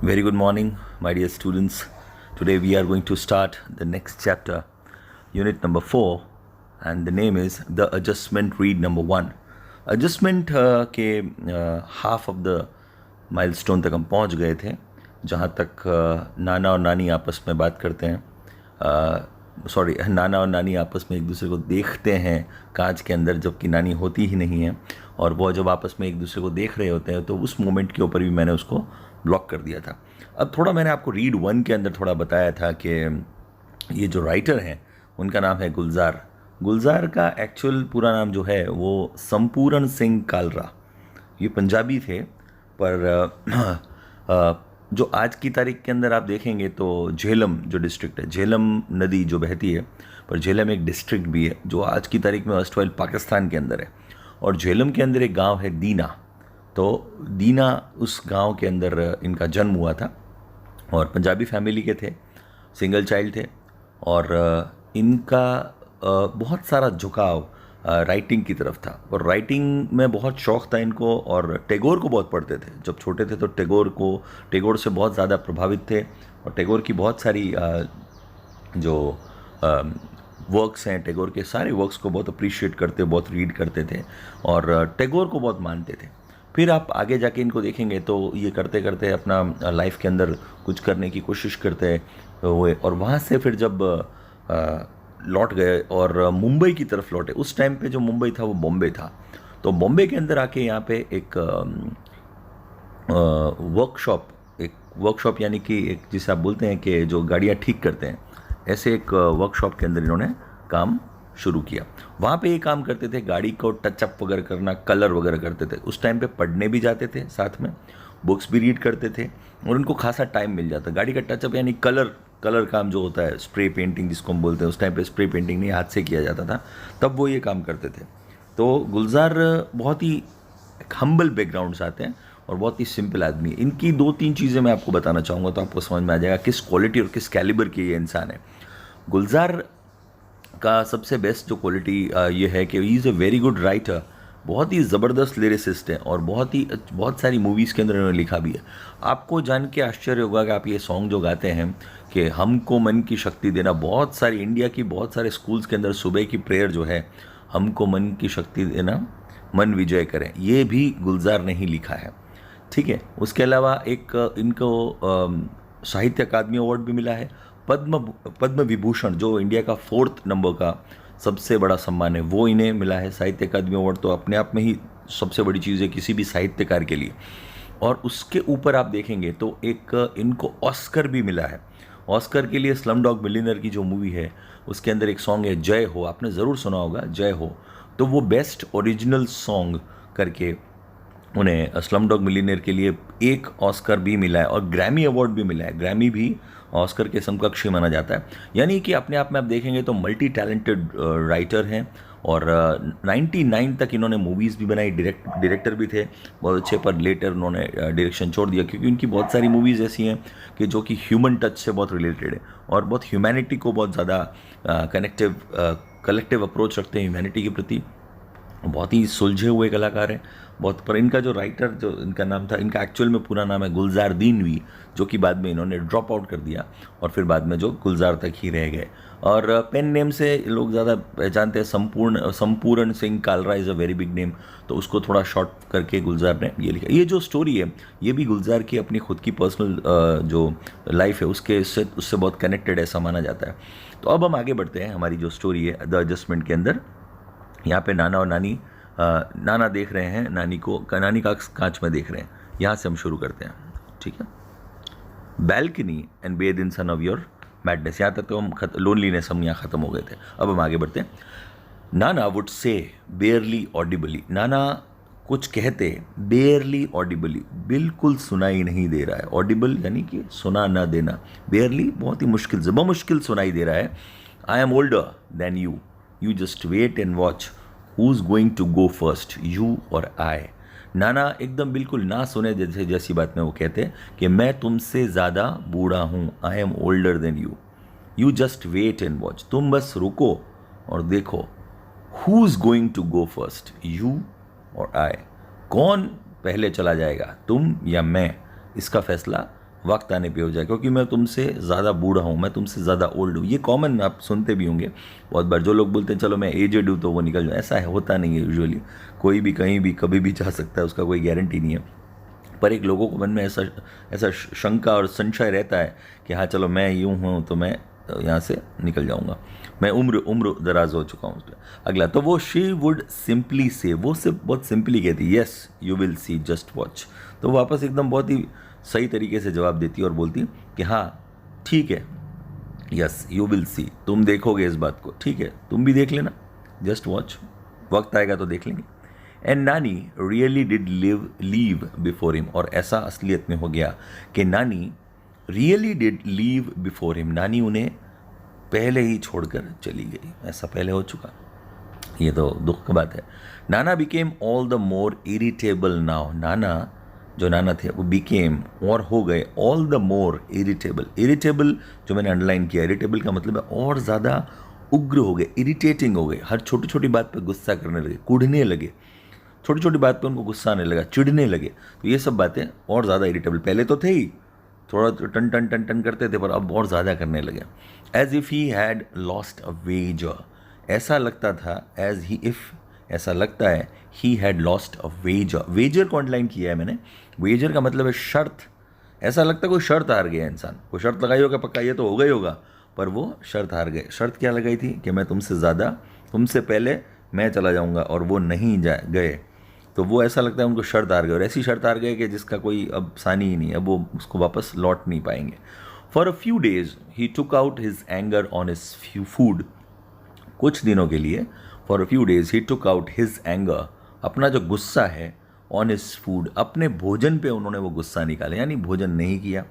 Very good morning, my dear students. Today we are going to start the next chapter, unit number 4, and the name is The Adjustment Read number 1. Adjustment के half of the milestone तक हम पहुंच गए थे, जहां तक नाना और नानी आपस में बात करते हैं. नाना और नानी आपस में एक दूसरे को देखते हैं कांच के अंदर, जबकि नानी होती ही नहीं है, और वो जब आपस में एक दूसरे को देख रहे होते हैं तो उस मोमेंट के ऊपर भी मैंने उसको ब्लॉक कर दिया था. अब थोड़ा मैंने आपको रीड 1 के अंदर थोड़ा बताया था कि ये जो राइटर हैं उनका नाम है गुलजार. गुलजार का एक्चुअल पूरा नाम जो है वो संपूर्ण सिंह कालरा. ये पंजाबी थे, पर जो आज की तारीख के अंदर आप देखेंगे तो झेलम जो डिस्ट्रिक्ट है, झेलम नदी जो बहती है, पर झेलम एक डिस्ट्रिक्ट भी है जो आज की तारीख में अर्स्टवाइल पाकिस्तान के अंदर है. और झेलम के अंदर एक गांव है दीना. तो दीना, उस गांव के अंदर इनका जन्म हुआ था, और पंजाबी फैमिली के थे, सिंगल चाइल्ड थे, और इनका बहुत सारा झुकाव राइटिंग की तरफ था. और राइटिंग में बहुत शौक़ था इनको, और टैगोर को बहुत पढ़ते थे. जब छोटे थे तो टैगोर से बहुत ज़्यादा प्रभावित थे, और टैगोर की बहुत सारी जो वर्क्स हैं, टैगोर के सारे वर्क्स को बहुत अप्रिशिएट करते, बहुत रीड करते थे, और टैगोर को बहुत मानते थे. फिर आप आगे जाके इनको देखेंगे तो ये करते करते अपना लाइफ के अंदर कुछ करने की कोशिश करते हुए, और वहाँ से फिर जब लौट गए और मुंबई की तरफ लौटे. उस टाइम पे जो मुंबई था वो बॉम्बे था. तो बॉम्बे के अंदर आके यहाँ पे एक वर्कशॉप यानी कि एक, जिसे आप बोलते हैं कि जो गाड़ियाँ ठीक करते हैं, ऐसे एक वर्कशॉप के अंदर इन्होंने काम शुरू किया. वहाँ पे ये काम करते थे, गाड़ी को टचअप वगैरह करना, कलर वगैरह करते थे. उस टाइम पे पढ़ने भी जाते थे, साथ में बुक्स भी रीड करते थे, और उनको खासा टाइम मिल जाता. गाड़ी का टचअप यानी कलर काम जो होता है, स्प्रे पेंटिंग जिसको हम बोलते हैं. उस टाइम पे स्प्रे पेंटिंग नहीं, हाथ से किया जाता था, तब वो ये काम करते थे. तो गुलजार बहुत ही हम्बल बैकग्राउंड से आते हैं और बहुत ही सिंपल आदमी है. इनकी 2-3 चीज़ें मैं आपको बताना चाहूँगा तो आपको समझ में आ जाएगा किस क्वालिटी और किस कैलिबर के ये इंसान है. गुलजार का सबसे बेस्ट जो क्वालिटी ये है कि he is a very good writer. बहुत ही ज़बरदस्त लिरिसिस्ट है, और बहुत सारी मूवीज़ के अंदर इन्होंने लिखा भी है. आपको जान के आश्चर्य होगा कि आप ये सॉन्ग जो गाते हैं कि हमको मन की शक्ति देना, बहुत सारी इंडिया की बहुत सारे स्कूल्स के अंदर सुबह की प्रेयर जो है, हमको मन की शक्ति देना, मन विजय करें, ये भी गुलजार ने ही लिखा है. ठीक है. उसके अलावा एक इनको साहित्य अकादमी अवार्ड भी मिला है. पद्म विभूषण, जो इंडिया का 4th नंबर का सबसे बड़ा सम्मान है, वो इन्हें मिला है. साहित्य अकादमी अवार्ड तो अपने आप में ही सबसे बड़ी चीज़ है किसी भी साहित्यकार के लिए. और उसके ऊपर आप देखेंगे तो एक इनको ऑस्कर भी मिला है. ऑस्कर के लिए स्लम डॉग मिलियनेयर की जो मूवी है, उसके अंदर एक सॉन्ग है जय हो, आपने ज़रूर सुना होगा जय हो. तो वो बेस्ट ओरिजिनल सॉन्ग करके उन्हें स्लम डॉग मिलियनेयर के लिए एक ऑस्कर भी मिला है, और ग्रैमी अवार्ड भी मिला है. ग्रैमी भी ऑस्कर के समकक्ष ही माना जाता है. यानी कि अपने आप में आप देखेंगे तो मल्टी टैलेंटेड राइटर हैं, और 99 तक इन्होंने मूवीज़ भी बनाई, डायरेक्टर भी थे बहुत अच्छे, पर लेटर उन्होंने डायरेक्शन छोड़ दिया, क्योंकि उनकी बहुत सारी मूवीज़ ऐसी हैं कि जो कि ह्यूमन टच से बहुत रिलेटेड है, और बहुत ह्यूमैनिटी को बहुत ज़्यादा कलेक्टिव अप्रोच रखते हैं ह्यूमैनिटी के प्रति. बहुत ही सुलझे हुए कलाकार हैं बहुत. पर इनका जो राइटर, जो इनका नाम था, इनका एक्चुअल में पूरा नाम है गुलजार दीनवी, जो कि बाद में इन्होंने ड्रॉप आउट कर दिया, और फिर बाद में जो गुलजार तक ही रह गए. और पेन नेम से लोग ज़्यादा पहचानते हैं. संपूर्ण Singh Kalra is a very big name, तो उसको थोड़ा शॉर्ट करके गुलजार ने ये लिखा. ये जो स्टोरी है ये भी गुलजार की अपनी खुद की पर्सनल जो लाइफ है उससे बहुत कनेक्टेड ऐसा माना जाता है. तो अब हम आगे बढ़ते हैं. हमारी जो स्टोरी है द एडजस्टमेंट के अंदर, यहाँ पे नाना और नानी, नाना देख रहे हैं नानी को, नानी का कांच में देख रहे हैं. यहाँ से हम शुरू करते हैं. ठीक है. Balcony and bed in sun of your madness. यहाँ तक तो हम लोनलीनेस हम यहाँ ख़त्म हो गए थे. अब हम आगे बढ़ते हैं. नाना वुड से बेयरली ऑडिबली. नाना कुछ कहते, बेयरली ऑडिबली, बिल्कुल सुनाई नहीं दे रहा है. ऑडिबल यानी कि सुना ना देना, बेयरली बहुत ही मुश्किल से, मुश्किल सुनाई दे रहा है. I am older than you, you just wait and watch, who is going to go first, you और आई. नाना एकदम बिल्कुल ना सुने जैसी बात में वो कहते कि मैं तुमसे ज़्यादा बूढ़ा हूँ. I am older than you, you just wait and watch, तुम बस रुको और देखो. Who is going to go first, you और आई, कौन पहले चला जाएगा, तुम या मैं, इसका फैसला वक्त आने पे हो जाए, क्योंकि मैं तुमसे ज़्यादा बूढ़ा हूँ, मैं तुमसे ज़्यादा ओल्ड हूँ। ये कॉमन आप सुनते भी होंगे बहुत बार, जो लोग बोलते हैं चलो मैं एजेड हूँ तो वो निकल जाए, ऐसा है होता नहीं है यूजुअली। कोई भी कहीं भी कभी भी जा सकता है, उसका कोई गारंटी नहीं है। पर एक लोगों को मन में ऐसा ऐसा शंका और संशय रहता है कि हाँ चलो मैं यूँ हूँ तो मैं यहाँ से निकल जाऊँगा, मैं उम्र उम्र दराज हो चुका हूँ। अगला तो वो शी वुड सिंपली से, वो सिर्फ बहुत सिंपली कहती yes you will see just watch. तो वापस एकदम बहुत ही सही तरीके से जवाब देती और बोलती कि हाँ ठीक है, यस यू विल सी, तुम देखोगे इस बात को, ठीक है तुम भी देख लेना, जस्ट वॉच, वक्त आएगा तो देख लेंगे। एंड नानी really did leave before him, और ऐसा असलियत में हो गया कि नानी really did leave before him, नानी उन्हें पहले ही छोड़कर चली गई, ऐसा पहले हो चुका। ये तो दुख की बात है। नाना became all the more irritable now, नाना जो नाना थे वो बिकेम और हो गए all the more irritable. Irritable जो मैंने अंडरलाइन किया, इरिटेबल का मतलब है और ज़्यादा उग्र हो गए, इरिटेटिंग हो गए, हर छोटी छोटी बात पर गुस्सा करने लगे, कूढ़ने लगे, छोटी छोटी बात पे उनको गुस्सा आने लगा, चिढ़ने लगे। तो ये सब बातें और ज़्यादा इरिटेबल, पहले तो थे ही थोड़ा टन टन टन टन करते थे पर अब और ज़्यादा करने लगे। As if he had lost a wager, ऐसा लगता था, एज ही इफ़ ऐसा लगता है, he had lost a wager. Wager को अंडरलाइन किया है मैंने, वेजर का मतलब है शर्त। ऐसा लगता है कोई शर्त हार गया इंसान, कोई शर्त लगाई होगा पक्का ये तो हो गई होगा, पर वो शर्त हार गए। शर्त क्या लगाई थी कि मैं तुमसे ज़्यादा, तुमसे पहले मैं चला जाऊँगा, और वो नहीं गए, तो वो ऐसा लगता है उनको शर्त हार गए, और ऐसी शर्त हार गए कि जिसका कोई अब सानी ही नहीं, अब वो उसको वापस लौट नहीं पाएंगे। For a few days he took out his anger on his food, कुछ दिनों के लिए, for a few days he took out his anger, अपना जो गुस्सा है, ऑन हिज फूड, अपने भोजन पे उन्होंने वो गुस्सा निकाला, यानी भोजन नहीं किया।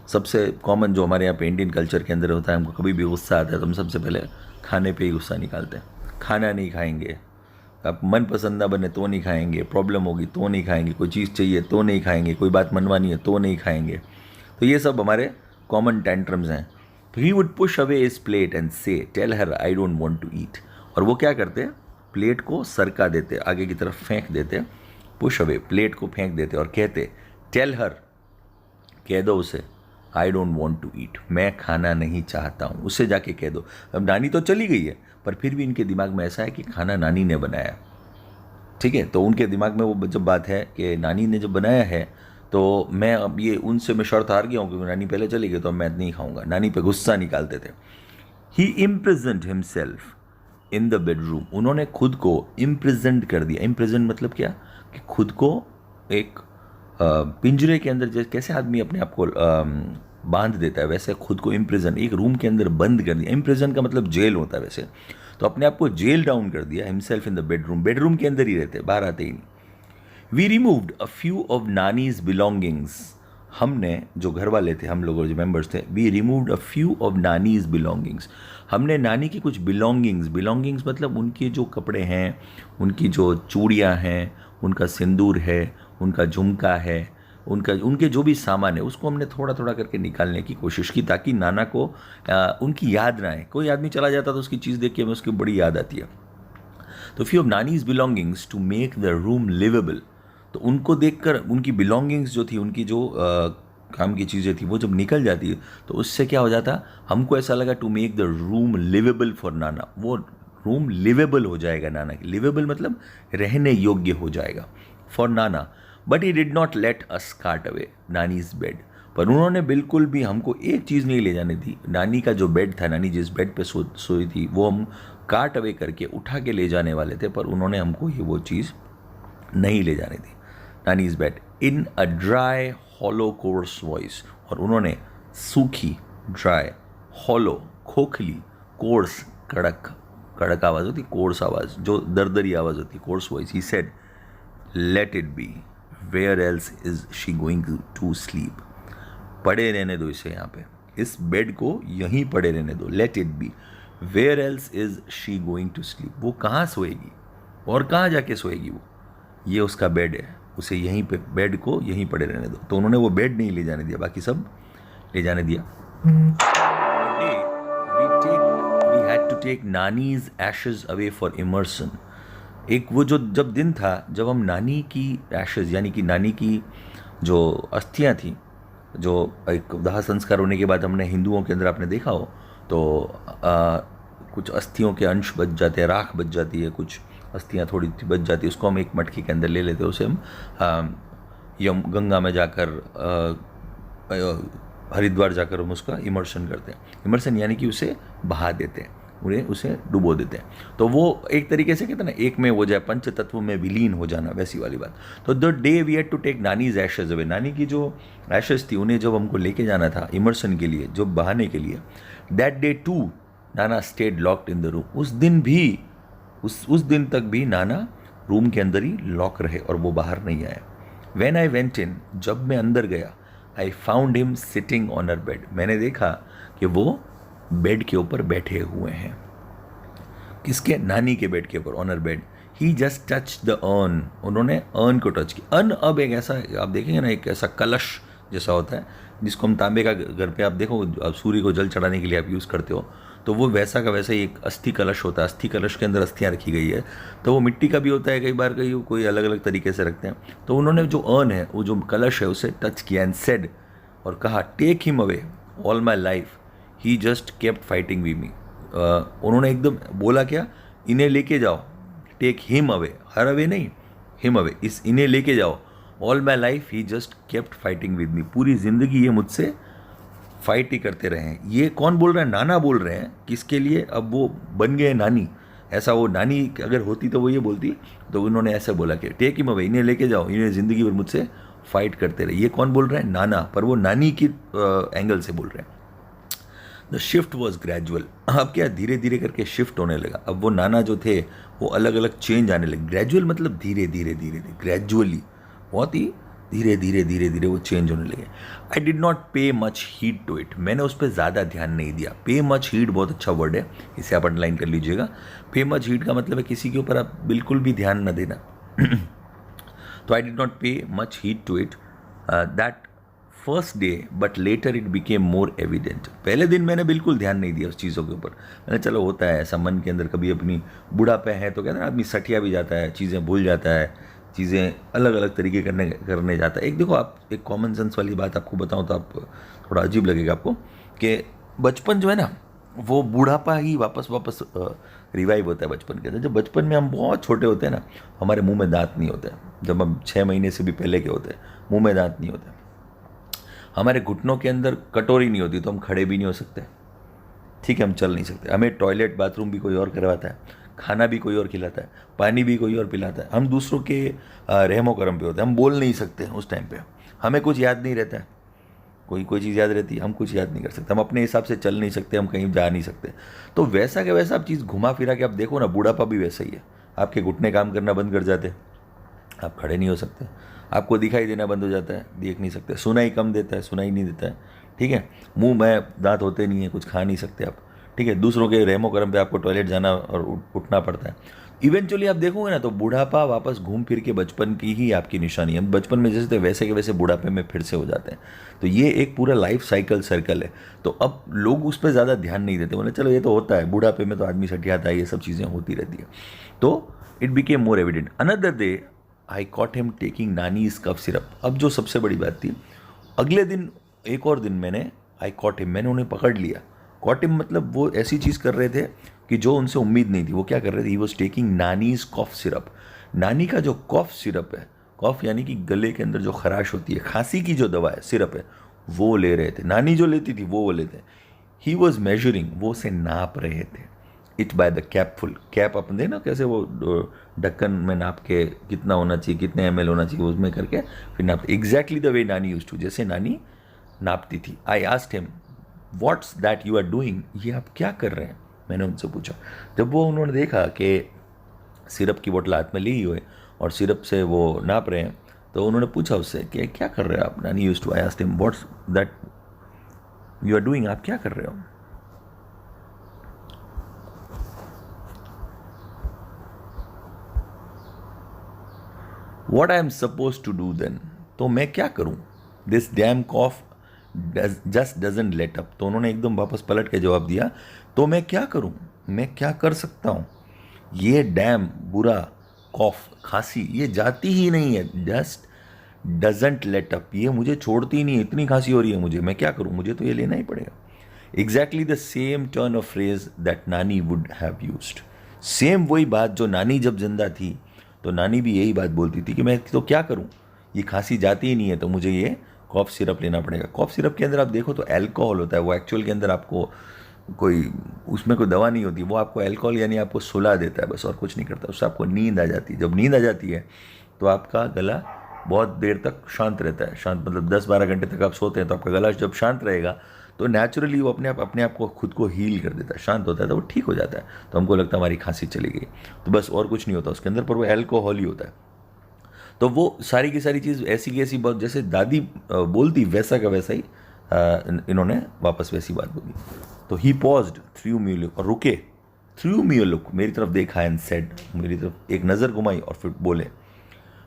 सबसे कॉमन जो हमारे यहाँ पे इंडियन कल्चर के अंदर होता है, हमको कभी भी गुस्सा आता है तो हम सबसे पहले खाने पे ही गुस्सा निकालते हैं। खाना नहीं खाएंगे, आप मन पसंद ना बने तो नहीं खाएंगे, प्रॉब्लम होगी तो नहीं खाएंगे, कोई चीज़ चाहिए तो नहीं खाएंगे, कोई बात मनवानी है तो नहीं खाएंगे। तो ये सब हमारे कॉमन टेंट्रम्स हैं। तो he would push away his plate and say tell her I don't want to eat, और वो क्या करते, प्लेट को सरका देते, आगे की तरफ फेंक देते, पुश अवे प्लेट को फेंक देते और कहते टेल हर, कह दो उसे, I don't want to eat, मैं खाना नहीं चाहता हूँ, उससे जाके कह दो। अब नानी तो चली गई है पर फिर भी इनके दिमाग में ऐसा है कि खाना नानी ने बनाया, ठीक है। तो उनके दिमाग में वो जब बात है कि नानी ने जब बनाया है तो मैं अब ये उनसे मैं शर्त हार गया हूँ क्योंकि नानी पहले चली गई तो मैं नहीं खाऊंगा, नानी पे गुस्सा निकालते थे। He imprisoned himself in the bedroom, उन्होंने खुद को इम्प्रिजेंट कर दिया। इम्प्रिजेंट मतलब क्या कि खुद को एक पिंजरे के अंदर, जैसे कैसे आदमी अपने आप को बांध देता है वैसे खुद को इम्प्रिजन, एक रूम के अंदर बंद कर दिया। इम्प्रिजन का मतलब जेल होता है वैसे, तो अपने आप को जेल डाउन कर दिया। Himself in the bedroom, bedroom के अंदर ही रहते, बाहर आते ही नहीं। We removed a few of Nani's belongings, हमने जो घर वाले थे, हम लोग जो मेंबर्स थे, we removed a few of Nani's belongings, हमने नानी की कुछ बिलोंगिंग्स, बिलोंगिंग्स मतलब उनके जो कपड़े हैं, उनकी जो चूड़ियाँ हैं, उनका सिंदूर है, उनका झुमका है, उनके जो भी सामान है उसको हमने थोड़ा थोड़ा करके निकालने की कोशिश की ताकि नाना को उनकी याद ना आए। कोई आदमी चला जाता तो उसकी चीज़ देख के हमें उसकी बड़ी याद आती है। तो few of Nani's belongings to make the room livable, तो उनको देखकर उनकी बिलोंगिंग्स जो थी, उनकी जो काम की चीज़ें थी, वो जब निकल जाती है तो उससे क्या हो जाता, हमको ऐसा लगा to make the room livable for Nana, वो रूम लिवेबल हो जाएगा नाना की। लिवेबल मतलब रहने योग्य हो जाएगा for Nana. But he did not let us cart away nannies bed, पर उन्होंने बिल्कुल भी हमको एक चीज़ नहीं ले जाने दी। नानी का जो बेड था, नानी जिस बेड पे सोई थी, वो हम कार्ट अवे करके उठा के ले जाने वाले थे, पर उन्होंने हमको ये वो चीज़ नहीं ले जाने दी। Nani's bed in a dry hollow coarse voice, और उन्होंने सूखी, ड्राई, हॉलो खोखली, कोर्स कड़क, कड़क आवाज़ होती, कोर्स आवाज़ जो दरदरी आवाज़ होती, coarse voice, he said let it be, where else is she going to sleep, पड़े रहने दो इसे यहाँ पे, इस बेड को यहीं पड़े रहने दो, let it be, where else is she going to sleep, वो कहाँ सोएगी और कहाँ जाके सोएगी, वो ये उसका बेड है, उसे यहीं पे बेड को यहीं पड़े रहने दो। तो उन्होंने वो बेड नहीं ले जाने दिया, बाकी सब ले जाने दिया। We had to take Nani's ashes away for immersion, एक वो जो जब दिन था जब हम नानी की एशेज यानी कि नानी की जो अस्थियां थी जो एक दाह संस्कार होने के बाद हमने हिंदुओं के अंदर आपने देखा हो तो कुछ अस्थियों के अंश बच जाते हैं, राख बच जाती है, कुछ अस्थियाँ थोड़ी सी बच जाती है, उसको हम एक मटकी के अंदर ले लेते हैं, उसे हम यम गंगा में जाकर हरिद्वार जाकर हम उसका इमर्शन करते हैं। इमर्शन यानी कि उसे बहा देते हैं, उसे डुबो देते हैं। तो वो एक तरीके से कहते हैं ना, एक में हो जाए, पंच तत्व में विलीन हो जाना, वैसी वाली बात। तो the day we had to take Nani's ashes away, नानी की जो एशेज थी उन्हें जब हमको लेके जाना था इमर्शन के लिए, जो बहाने के लिए, that day too Nana stayed locked in the room. उस दिन भी उस दिन तक भी नाना रूम के अंदर ही लॉक रहे और वो बाहर नहीं आया। व्हेन आई वेंट इन, जब मैं अंदर गया, I found him sitting on her bed, मैंने देखा कि वो बेड के ऊपर बैठे हुए हैं। किसके? नानी के बेड के ऊपर, on her bed. He just touch the earn, उन्होंने अर्न को टच किया। अर्न अब एक ऐसा, आप देखेंगे ना, एक ऐसा कलश जैसा होता है जिसको हम तांबे का, घर पे आप देखो, आप सूर्य को जल चढ़ाने के लिए आप यूज़ करते हो, तो वो वैसा का वैसा ही एक अस्थि कलश होता है। अस्थि कलश के अंदर अस्थियाँ रखी गई है, तो वो मिट्टी का भी होता है, कई बार कोई अलग अलग तरीके से रखते हैं। तो उन्होंने जो अर्न है, वो जो कलश है, उसे टच किया एंड सेड, और कहा, take him away all my life he just kept fighting with me. उन्होंने एकदम बोला क्या? इन्हें लेके जाओ, take him away, her away नहीं, हिम अवे, इन्हें लेके जाओ, all my life he just kept fighting with me, पूरी ज़िंदगी ये मुझसे फाइट ही करते रहे हैं। ये कौन बोल रहा है? नाना बोल रहे हैं। किसके लिए? अब वो बन गए नानी। ऐसा वो नानी अगर होती तो वो ये बोलती, तो उन्होंने ऐसे बोला कि टेक हिम अवे, इन्हें लेके जाओ, इन्हें ज़िंदगी भर मुझसे फाइट करते रहे। ये कौन बोल रहा है? नाना, पर वो नानी की एंगल से बोल रहे हैं। द शिफ्ट वॉज ग्रेजुअल, अब क्या धीरे धीरे करके शिफ्ट होने लगा। अब वो नाना जो थे वो अलग अलग चेंज आने लगे। ग्रेजुअल मतलब धीरे धीरे धीरे धीरे, ग्रेजुअली, बहुत ही धीरे धीरे धीरे धीरे वो चेंज होने लगे। I did not pay much heed to it, मैंने उस पर ज़्यादा ध्यान नहीं दिया। पे मच हीड बहुत अच्छा वर्ड है, इसे आप अंडरलाइन कर लीजिएगा। पे मच हीड का मतलब है किसी के ऊपर आप बिल्कुल भी ध्यान न देना। तो I did not pay much heed to it that first day, but later it became more evident. पहले दिन मैंने बिल्कुल ध्यान नहीं दिया उस चीज़ों के ऊपर। मैंने, चलो होता है ऐसा मन के अंदर, कभी अपनी बुढ़ापे है तो कहते हैं आदमी सठिया भी जाता है, चीज़ें भूल जाता है, चीज़ें अलग अलग तरीके करने जाता है। एक देखो, आप एक कॉमन सेंस वाली बात आपको बताऊं तो आप थोड़ा अजीब लगेगा आपको, कि बचपन जो है ना, वो बुढ़ापा ही वापस रिवाइव होता है बचपन के अंदर। जब बचपन में हम बहुत छोटे होते हैं ना, हमारे मुंह में दांत नहीं होते। जब हम 6 महीने से भी पहले के होते हैं, मुंह में दांत नहीं होते। हमारे घुटनों के अंदर कटोरी नहीं होती, तो हम खड़े भी नहीं हो सकते, ठीक है, हम चल नहीं सकते। हमें टॉयलेट बाथरूम भी कोई और करवाता है, खाना भी कोई और खिलाता है, पानी भी कोई और पिलाता है। हम दूसरों के रहमो करम पे होते हैं, हम बोल नहीं सकते उस टाइम पे, हमें कुछ याद नहीं रहता है। कोई चीज़ याद रहती है, हम कुछ याद नहीं कर सकते, हम अपने हिसाब से चल नहीं सकते, हम कहीं जा नहीं सकते। तो वैसा के वैसा आप चीज़ घुमा फिरा के आप देखो ना, बुढ़ापा भी वैसा ही है। आपके घुटने काम करना बंद कर जाते हैं, आप खड़े नहीं हो सकते, आपको दिखाई देना बंद हो जाता है, देख नहीं सकते, सुनाई कम देता है, सुनाई नहीं देता है, ठीक है, मुंह में दांत होते नहीं है, कुछ खा नहीं सकते आप, ठीक है, दूसरों के रहमो करम पे आपको टॉयलेट जाना और उठना पड़ता है। इवेंचुअली आप देखोगे ना, तो बुढ़ापा वापस घूम फिर के बचपन की ही आपकी निशानी है। बचपन में जैसे थे वैसे के वैसे बुढ़ापे में फिर से हो जाते हैं। तो ये एक पूरा लाइफ साइकिल सर्कल है। तो अब लोग उस पर ज़्यादा ध्यान नहीं देते, बोले चलो ये तो होता है, बुढ़ापे में तो आदमी सठियाता है, ये सब चीज़ें होती रहती है। तो it became more evident. Another day I caught him taking Nani's cough syrup. अब जो सबसे बड़ी बात थी, अगले दिन, एक और दिन मैंने आई कॉट हिम, मैंने उन्हें पकड़ लिया। कॉट हिम मतलब वो ऐसी चीज़ कर रहे थे कि जो उनसे उम्मीद नहीं थी। वो क्या कर रहे थे? He was taking Nani's cough syrup. नानी का जो कॉफ सिरप है, कॉफ यानी कि गले के अंदर जो खराश होती है, खांसी की जो दवा है, सिरप है, वो ले रहे थे। नानी जो लेती थी वो लेते। ही वॉज मेजरिंग, वो उसे नाप रहे थे। इट बाय द कैपफुल, कैप अपने ना कैसे वो ढक्कन में नाप के कितना होना चाहिए, कितने ml होना चाहिए, उसमें करके फिर नापते। एग्जैक्टली द वे नानी यूज्ड टू, जैसे नानी नापती थी। I asked him what's that you are doing, ये आप क्या कर रहे हैं, मैंने उनसे पूछा। जब वो उन्होंने देखा कि सिरप की बोतल हाथ में ली हुई और सिरप से वो नाप रहे हैं, तो उन्होंने पूछा उससे कि क्या कर रहे हो आप। Nani used to, I asked him what's that you are doing, आप क्या कर रहे हो। What I am supposed to do then, तो मैं क्या करूं। This damn cough just doesn't let up। तो उन्होंने एकदम वापस पलट के जवाब दिया, तो मैं क्या करूं, मैं क्या कर सकता हूं, ये डैम बुरा कॉफ, खांसी, ये जाती ही नहीं है, जस्ट डजेंट लेट अप, ये मुझे छोड़ती ही नहीं, इतनी खांसी हो रही है मुझे, मैं क्या करूँ, मुझे तो ये लेना ही पड़ेगा. Exactly the same turn off phrase that नानी वुड हैव यूज्ड. सेम वही बात जो नानी जब जिंदा थी तो नानी भी यही बात बोलती थी कि मैं तो क्या करूँ, ये खांसी जाती ही नहीं है, तो मुझे ये कॉफ सिरप लेना पड़ेगा. कॉफ सिरप के अंदर आप देखो तो अल्कोहल होता है, वो एक्चुअल के अंदर आपको कोई उसमें कोई दवा नहीं होती, वो आपको अल्कोहल यानी आपको सुला देता है बस, और कुछ नहीं करता. उससे आपको नींद आ जाती है. जब नींद आ जाती है तो आपका गला बहुत देर तक शांत रहता है. शांत मतलब 10-12 घंटे तक आप सोते हैं तो आपका गला जब शांत रहेगा तो नेचुरली वो अपने आप को खुद को हील कर देता है, शांत होता है, तो वो ठीक हो जाता है. तो हमको लगता है हमारी खांसी चली गई, तो बस और कुछ नहीं होता उसके अंदर, पर वो अल्कोहल ही होता है. तो वो सारी की सारी चीज़ ऐसी की ऐसी बहुत, जैसे दादी बोलती वैसा का वैसा ही इन्होंने वापस वैसी बात बोली. तो ही पॉज्ड, थ्रू मी लुक, और रुके, थ्रू मी लुक, मेरी तरफ देखा एंड सेड, मेरी तरफ एक नज़र घुमाई और फिर बोले,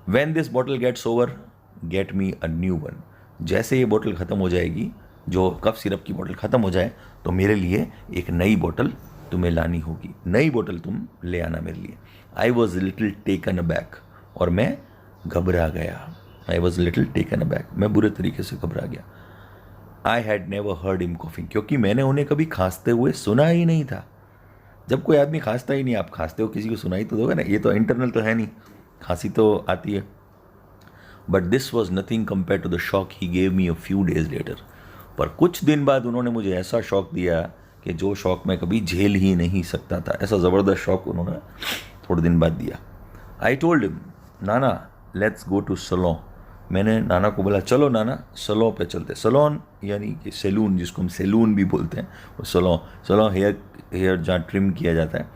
when this bottle gets over get me a new one. जैसे ये बोतल ख़त्म हो जाएगी, जो कफ सिरप की बोतल ख़त्म हो जाए, तो मेरे लिए एक नई बोतल तुम्हें लानी होगी, नई बोतल तुम ले आना मेरे लिए. I was little taken aback, और मैं घबरा गया. I was little taken aback, मैं बुरे तरीके से घबरा गया. I had never heard him coughing, क्योंकि मैंने उन्हें कभी खांसते हुए सुना ही नहीं था. जब कोई आदमी खांसता ही नहीं, आप खांसते हो किसी को सुनाई तो दोगे ना, ये तो इंटरनल तो है नहीं, खांसी तो आती है. But this was nothing compare to the shock he gave me a few days later. पर कुछ दिन बाद उन्होंने मुझे ऐसा शॉक दिया कि जो शॉक मैं कभी झेल ही नहीं सकता था, ऐसा ज़बरदस्त शॉक उन्होंने थोड़े दिन बाद दिया. आई told him, Nana let's go to salon. मैंने नाना को बोला, चलो नाना सलोन पे चलते. सलोन यानी कि सैलून, जिसको हम सैलून भी बोलते हैं, वो सलोन. सलोन हेयर जहाँ ट्रिम किया जाता है.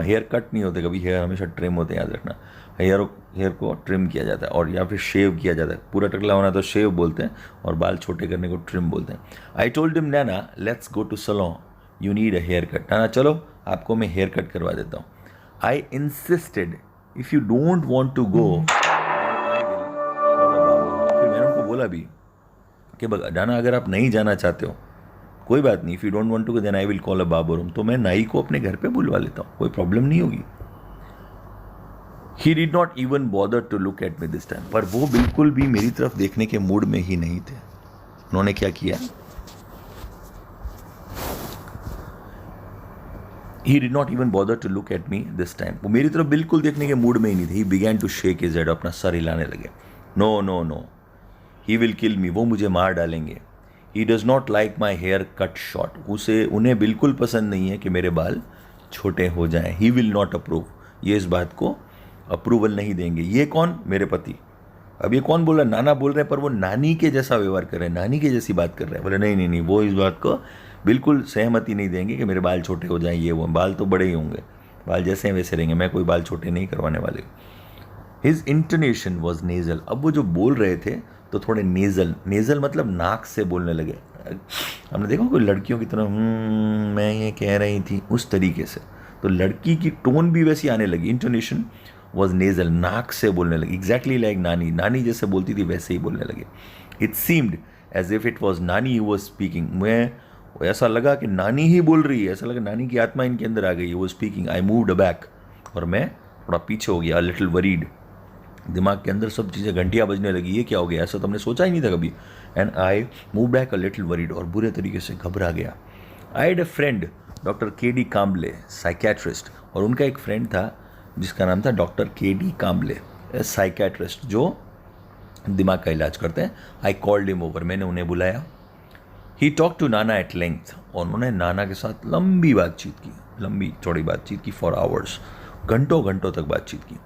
हेयर कट नहीं होते कभी, हेयर हमेशा ट्रिम होते हैं, याद रखना. हेयर को ट्रिम किया जाता है, और या फिर शेव किया जाता है. पूरा टकला होना तो शेव बोलते हैं, और बाल छोटे करने को ट्रिम बोलते हैं. I told him, Nana let's go to salon, you need a haircut. नाना चलो आपको मैं हेयर कट करवा देता हूँ. I insisted, if you don't want to go. फिर मैंने उनको बोला भी कि नाना अगर आप नहीं जाना चाहते हो कोई बात नहीं, if you don't want to go then I will call a barber. तो मैं नाई को अपने घर पे बुलवा लेता हूँ, कोई प्रॉब्लम नहीं होगी. He did not even bother to look at me this time. पर वो बिल्कुल भी मेरी तरफ देखने के मूड में ही नहीं थे. उन्होंने क्या किया, he did not even bother to look at me this time. वो मेरी तरफ बिल्कुल देखने के मूड में ही नहीं थे. He began to shake his head, अपना सर हिलाने लगे. No no no, he will kill me, वो मुझे मार डालेंगे. He does not like my hair cut short, उन्हें बिल्कुल पसंद नहीं है कि मेरे बाल छोटे हो जाएं. ही विल नॉट अप्रूव, ये इस बात को अप्रूवल नहीं देंगे. ये कौन, मेरे पति. अब ये कौन बोल रहा है, नाना बोल रहे हैं, पर वो नानी के जैसा व्यवहार कर रहे हैं, नानी के जैसी बात कर रहे हैं. बोले नहीं नहीं नहीं, वो इस बात को बिल्कुल सहमति नहीं देंगे कि मेरे बाल छोटे हो जाएं. ये वो बाल तो बड़े ही होंगे, बाल जैसे हैं वैसे रहेंगे, मैं कोई बाल छोटे नहीं करवाने वाले. His intonation was nasal. अब वो जो बोल रहे थे तो थोड़े नेजल मतलब नाक से बोलने लगे. हमने देखा कोई लड़कियों की तरह मैं ये कह रही थी उस तरीके से, तो लड़की की टोन भी वैसी आने लगी. इंटोनेशन वॉज नेजल, नाक से बोलने लगी. एग्जैक्टली लाइक नानी जैसे बोलती थी वैसे ही बोलने लगे. It seemed as if it was Nani who was speaking. मैं ऐसा लगा कि नानी ही बोल रही है, ऐसा लगा नानी की आत्मा इनके अंदर आ गई. वो स्पीकिंग. आई मूव्ड बैक, और मैं थोड़ा पीछे हो गया. अ लिटिल वरीड, दिमाग के अंदर सब चीज़ें घंटियाँ बजने लगी. ये क्या हो गया, ऐसा तो हमने सोचा ही नहीं था कभी. And I move back a little worried, और बुरे तरीके से घबरा गया. I had a friend doctor KD. Kamble, psychiatrist, और उनका एक फ्रेंड था जिसका नाम था डॉक्टर के.डी. काम्बले, साइकेट्रिस्ट जो दिमाग का इलाज करते हैं. आई कॉल्ड हिम ओवर, मैंने उन्हें बुलाया. ही talk to Nana at length, और उन्होंने नाना के साथ लंबी बातचीत की, लंबी चौड़ी बातचीत की. फॉर आवर्स, घंटों तक बातचीत की,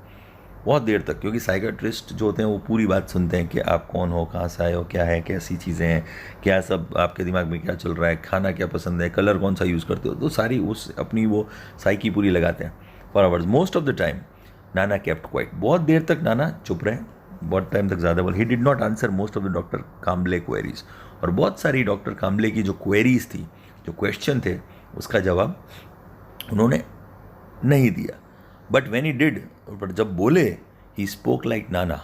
बहुत देर तक. क्योंकि साइकेट्रिस्ट जो होते हैं वो पूरी बात सुनते हैं कि आप कौन हो, कहाँ से आए हो, क्या है, कैसी चीज़ें हैं, क्या सब आपके दिमाग में क्या चल रहा है, खाना क्या पसंद है, कलर कौन सा यूज़ करते हो, तो सारी उस अपनी वो साइकी पूरी लगाते हैं. For hours, most of the time Nana kept quite. बहुत देर तक नाना चुप रहे, बहुत टाइम तक ज़्यादा बोल. ही did not answer most of the doctor Kamble queries. और बहुत सारी डॉक्टर काम्बले की जो क्वेरीज थी, जो क्वेश्चन थे, उसका जवाब उन्होंने नहीं दिया. बट वेन ही डिड, पर जब बोले, ही स्पोक लाइक नाना.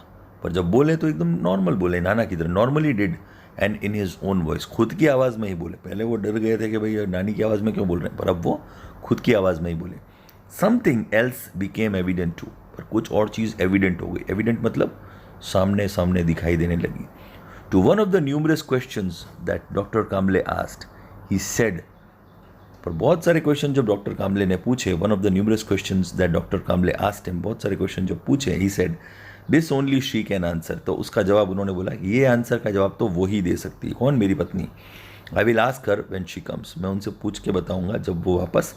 पर जब बोले तो एकदम नॉर्मल बोले, नाना की तरह. Normally did and in his own voice, खुद की आवाज़ में ही बोले. पहले वो डर गए थे कि भाई नानी की आवाज़ में क्यों बोल रहे हैं, पर अब वो खुद की आवाज़ में ही बोले. Something else became evident too, पर कुछ और चीज़ एविडेंट हो गई. एविडेंट मतलब सामने सामने दिखाई देने लगी. To one of the numerous questions that Dr. Kamble asked, he said, पर बहुत सारे क्वेश्चन जब डॉक्टर काम्बले ने पूछे, one of the numerous questions that doctor Kamble asked him, बहुत सारे क्वेश्चन जब पूछे, he said this only she can answer. तो उसका जवाब उन्होंने बोला, ये आंसर का जवाब तो वो ही दे सकती है. कौन? मेरी पत्नी. I will ask her when she comes. मैं उनसे पूछ के बताऊंगा जब वो वापस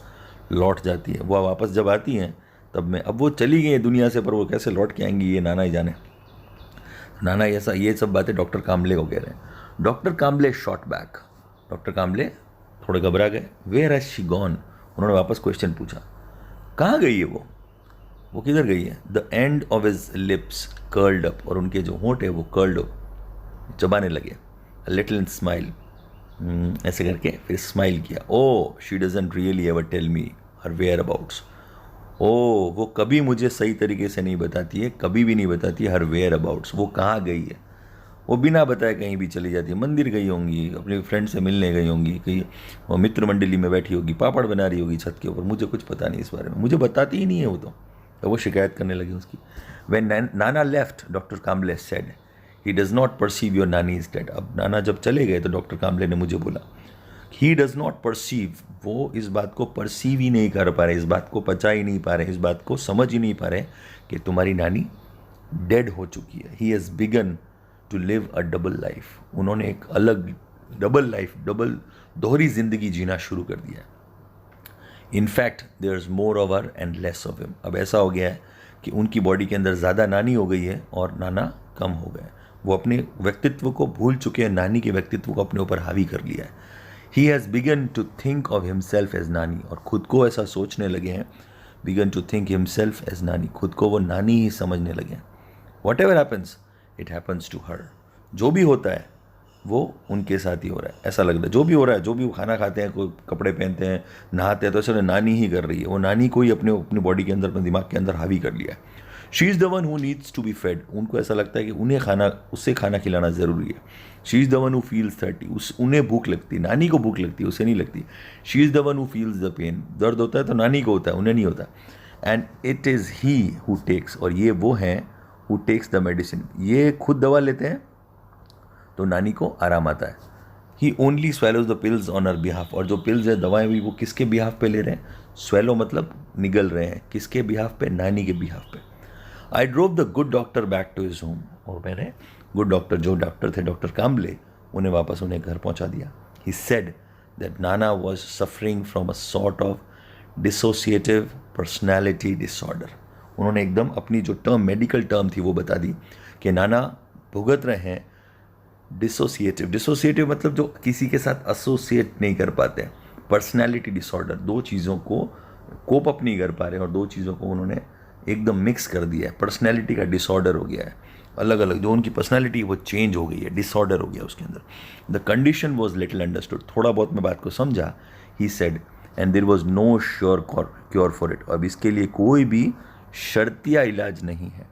लौट जाती है. वो वापस जब आती हैं तब मैं, अब वो चली गई है दुनिया से, पर वो कैसे लौट के आएंगी ये नाना ही जाने. नाना ऐसा, ये सब बातें डॉक्टर काम्बले को कह रहे हैं. Doctor Kamble shot back. Doctor Kamble थोड़े घबरा गए. Where has she gone. उन्होंने वापस क्वेश्चन पूछा, कहाँ गई है वो किधर गई है. The end of his lips curled up. और उनके जो होंठ है वो कर्ल्ड अप, चबाने लगे. लिटिल स्माइल, ऐसे करके फिर स्माइल किया. Oh she doesn't really ever tell me her whereabouts. ओ वो कभी मुझे सही तरीके से नहीं बताती है, कभी भी नहीं बताती हर वेयर अबाउट्स. वो कहाँ गई है वो बिना बताए कहीं भी चली जाती है. मंदिर गई होंगी, अपने फ्रेंड से मिलने गई होंगी, कहीं वो मित्र मंडली में बैठी होगी, पापड़ बना रही होगी छत के ऊपर. मुझे कुछ पता नहीं इस बारे में, मुझे बताती ही नहीं है वो. तो वो शिकायत करने लगी उसकी. When Nana left, doctor Kamble said, he does not perceive your नानी इज डेड. अब नाना जब चले गए तो डॉक्टर काम्बले ने मुझे बोला, ही डज नॉट परसीव, वो इस बात को परसीव ही नहीं कर पा रहे, इस बात को पचा ही नहीं पा रहे, इस बात को समझ ही नहीं पा रहे कि तुम्हारी नानी डेड हो चुकी है. He has begun to live a double life. उन्होंने एक अलग डबल लाइफ, डबल दोहरी जिंदगी जीना शुरू कर दिया है. In fact there is more of her and less of him. अब ऐसा हो गया है कि उनकी बॉडी के अंदर ज़्यादा नानी हो गई है और नाना कम हो गए. वो अपने व्यक्तित्व को भूल चुके हैं, नानी के व्यक्तित्व को अपने ऊपर हावी कर लिया है. He has begun to think of himself as Nani. और खुद को ऐसा सोचने लगे हैं, begun to think himself as Nani. खुद को वो नानी ही समझने लगे हैं. Whatever happens it happens to her. जो भी होता है वो उनके साथ ही हो रहा है, ऐसा लग रहा है. जो भी हो रहा है, जो भी वो खाना खाते हैं, कोई कपड़े पहनते हैं, नहाते हैं, तो ऐसा नानी ही कर रही है. वो नानी को ही अपनी बॉडी के अंदर, अपने दिमाग के अंदर हावी कर लिया है. She is the one who needs to be fed. उनको ऐसा लगता है कि उससे खाना खिलाना ज़रूरी है. She is the one who feels thirty. उन्हें भूख लगती है, नानी को भूख लगती है, उसे नहीं लगती. She is the one who feels the pain. दर्द होता है तो नानी को होता है, उन्हें नहीं होता. And it is he who takes. और ये वो हैं हु टेक्स द मेडिसिन. ये खुद दवा लेते हैं तो नानी को आराम आता है. He only swallows the pills on her behalf. और जो पिल्स है, दवाएं भी, वो किसके बिहाफ पे ले रहे हैं? स्वेलो मतलब निगल रहे हैं. किसके बिहाफ पे? नानी के बिहाफ पे. I drove the good doctor back to his home. और मैंने गुड डॉक्टर, जो डॉक्टर थे डॉक्टर काम्बले, उन्हें वापस उन्हें घर पहुंचा दिया. He said that Nana was suffering from a sort of dissociative personality disorder. उन्होंने एकदम अपनी जो टर्म, मेडिकल टर्म थी, वो बता दी कि नाना भुगत रहे हैं डिसोसिएटिव. डिसोसिएटिव मतलब जो किसी के साथ एसोसिएट नहीं कर पाते हैं. पर्सनैलिटी डिसऑर्डर, दो चीज़ों को कोप अप नहीं कर पा रहे और दो चीज़ों को उन्होंने एकदम मिक्स कर दिया है. पर्सनैलिटी का डिसऑर्डर हो गया है. अलग अलग जो उनकी पर्सनैलिटी वो चेंज हो गई है, डिसऑर्डर हो गया उसके अंदर. The condition was little understood. थोड़ा बहुत मैं बात को समझा. He said and there was no sure cure for it. अब इसके लिए कोई भी शर्तिया इलाज नहीं है,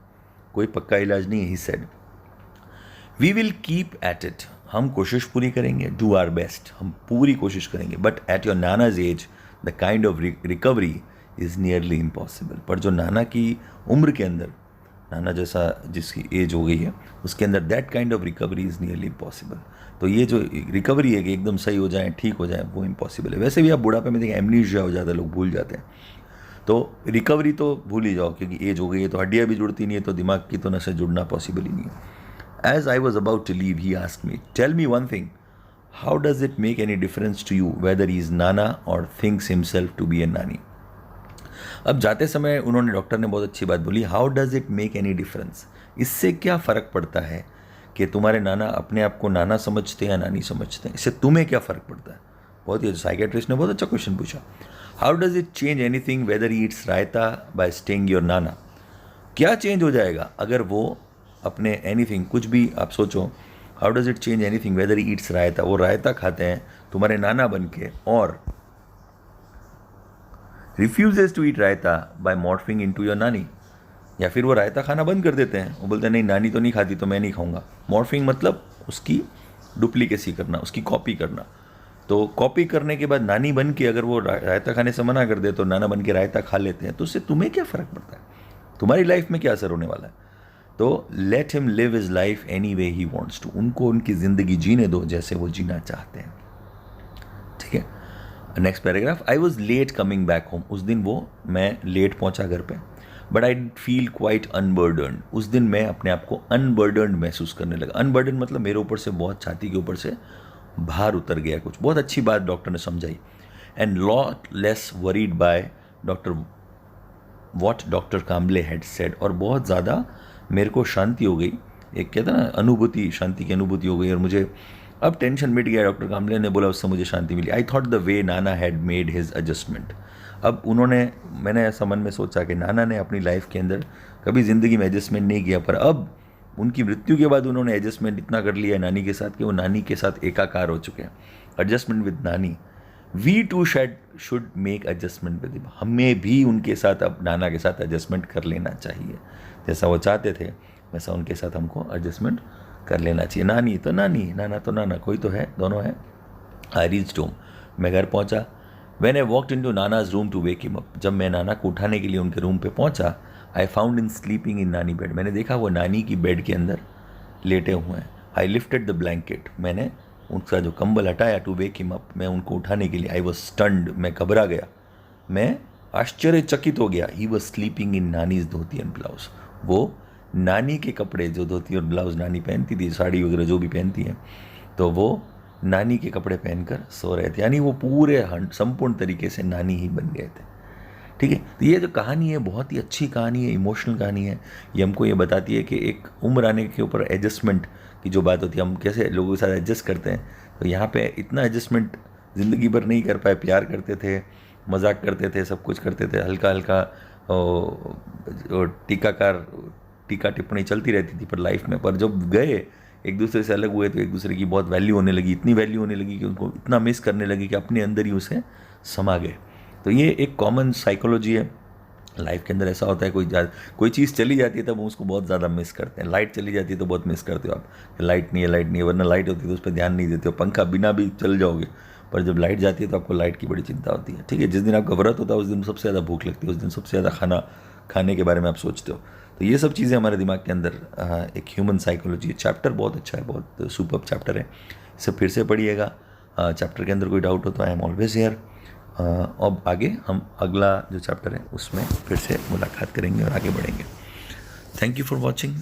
कोई पक्का इलाज नहीं है. He said we will keep at it. हम कोशिश पूरी करेंगे. Do our best. हम पूरी कोशिश करेंगे. But at your nana's age the kind of recovery is nearly impossible. पर जो नाना की उम्र के अंदर, नाना जैसा जिसकी एज हो गई है, उसके अंदर that kind of recovery is nearly impossible. तो ये जो रिकवरी है कि एकदम सही हो जाए, ठीक हो जाए, वो इम्पॉसिबल है. वैसे भी आप बुढ़ापे में देखें एमनीशिया हो जाता है, लोग भूल जाते हैं. तो रिकवरी तो भूल ही जाओ, क्योंकि एज हो गई है तो हड्डियाँ भी जुड़ती नहीं है, तो दिमाग की तो नसें जुड़ना पॉसिबल ही नहीं है. As I was about to leave, he asked me, tell me one thing, how does it make any difference to you whether he is Nana or thinks himself to be a Nani? अब जाते समय उन्होंने, doctor ने बहुत अच्छी बात बोली, how does it make any difference. इससे क्या फ़र्क पड़ता है कि तुम्हारे नाना अपने आप को नाना समझते हैं या नानी समझते हैं, इससे तुम्हें क्या फ़र्क पड़ता है. बहुत ही साइकेट्रिस्ट ने बहुत अच्छा क्वेश्चन पूछा. How does it change anything whether he eats raita bye staying your नाना. क्या चेंज हो जाएगा अगर वो अपने एनीथिंग, कुछ भी आप सोचो, how does it change anything whether he eats raita. वो रायता खाते हैं तुम्हारे नाना बन के, और refuses to eat raita by morphing into your nani. या फिर वो रायता खाना बंद कर देते हैं, वो बोलते हैं नहीं नानी तो नहीं खाती तो मैं नहीं खाऊंगा. मॉर्फिंग मतलब उसकी डुप्लीकेसी करना, उसकी कॉपी करना. तो कॉपी करने के बाद नानी बन के अगर वो रायता खाने से मना कर दे तो नाना बन के रायता खा लेते हैं, तो उससे तुम्हें क्या फ़र्क पड़ता है, तुम्हारी लाइफ में क्या असर होने वाला है. तो let him live his life any way he wants to, उनको उनकी ज़िंदगी जीने दो जैसे वो जीना चाहते हैं, ठीक है। Next paragraph, I was late coming back home, उस दिन मैं लेट पहुंचा घर पे, but I feel quite unburdened, उस दिन मैं अपने आप को अनबर्डन्ड महसूस करने लगा। अनबर्डन मतलब मेरे ऊपर से बहुत, छाती के ऊपर से भार उतर गया कुछ, बहुत अच्छी बात डॉक्टर ने समझाई। And lot less worried by doctor Kamble had said, और बहुत ज़्यादा मेरे को शांति हो गई, एक कहते हैं ना अनुभूति, शांति की अनुभूति हो गई, और मुझे अब टेंशन मिट गया। डॉक्टर काम्बले ने बोला, उससे मुझे शांति मिली। I thought the way Nana had made his adjustment, अब मैंने ऐसा मन में सोचा कि नाना ने अपनी लाइफ के अंदर कभी ज़िंदगी में एडजस्टमेंट नहीं किया, पर अब उनकी मृत्यु के बाद उन्होंने एडजस्टमेंट इतना कर लिया है नानी के साथ कि वो नानी के साथ एकाकार हो चुके हैं। Adjustment with Nani, we too should make adjustment with him, हमें भी उनके साथ, अब नाना के साथ एडजस्टमेंट कर लेना चाहिए, जैसा वो चाहते थे वैसा उनके साथ हमको एडजस्टमेंट कर लेना चाहिए। नानी तो नानी, नाना तो नाना, कोई तो है, दोनों है। आई रीच्ड होम, मैं घर पहुंचा। When I walked into Nana's room to wake him up, जब मैं नाना को उठाने के लिए उनके रूम पे पहुंचा, I found in sleeping in नानी बेड, मैंने देखा वो नानी की बेड के अंदर लेटे हुए हैं। आई लिफ्टेड द ब्लैंकेट, मैंने उनका जो कंबल हटाया टू वेक हिम अप, मैं उनको उठाने के लिए, आई वॉज स्टन्ड, मैं घबरा गया, मैं आश्चर्यचकित हो गया। He was sleeping in nannies dhoti and blouse, वो नानी के कपड़े, जो धोती और ब्लाउज नानी पहनती थी, साड़ी वगैरह जो भी पहनती हैं, तो वो नानी के कपड़े पहनकर सो रहे थे, यानी वो पूरे संपूर्ण तरीके से नानी ही बन गए थे, ठीक है। तो ये जो कहानी है बहुत ही अच्छी कहानी है, इमोशनल कहानी है। ये हमको ये बताती है कि एक उम्र आने के ऊपर एडजस्टमेंट की जो बात होती है, हम कैसे लोगों के साथ एडजस्ट करते हैं। तो यहाँ पे इतना एडजस्टमेंट ज़िंदगी भर नहीं कर पाए, प्यार करते थे, मजाक करते थे, सब कुछ करते थे, हल्का हल्का टीका टिप्पणी चलती रहती थी पर लाइफ में, पर जब गए एक दूसरे से अलग हुए तो एक दूसरे की बहुत वैल्यू होने लगी, इतनी वैल्यू होने लगी कि उनको इतना मिस करने लगे कि अपने अंदर ही उसे समा गए। तो ये एक कॉमन साइकोलॉजी है लाइफ के अंदर। ऐसा होता है कोई चीज़ चली जाती है तब हम उसको बहुत ज़्यादा मिस करते हैं। लाइट चली जाती है तो बहुत मिस करते हो आप, लाइट नहीं है, वरना लाइट होती है तो उस पर ध्यान नहीं देते हो, पंखा बिना भी चल जाओगे, पर जब लाइट जाती है तो आपको लाइट की बड़ी चिंता होती है, ठीक है। जिस दिन आपका व्रत होता है उस दिन सबसे ज़्यादा भूख लगती है, उस दिन सबसे ज़्यादा खाना खाने के बारे में आप सोचते हो। तो ये सब चीज़ें हमारे दिमाग के अंदर एक ह्यूमन साइकोलॉजी, चैप्टर बहुत अच्छा है, बहुत सुपर्ब चैप्टर है, इसे फिर से पढ़िएगा। चैप्टर के अंदर कोई डाउट हो तो आई एम ऑलवेज हियर। अब आगे हम अगला जो चैप्टर है उसमें फिर से मुलाकात करेंगे और आगे बढ़ेंगे। Thank you for watching.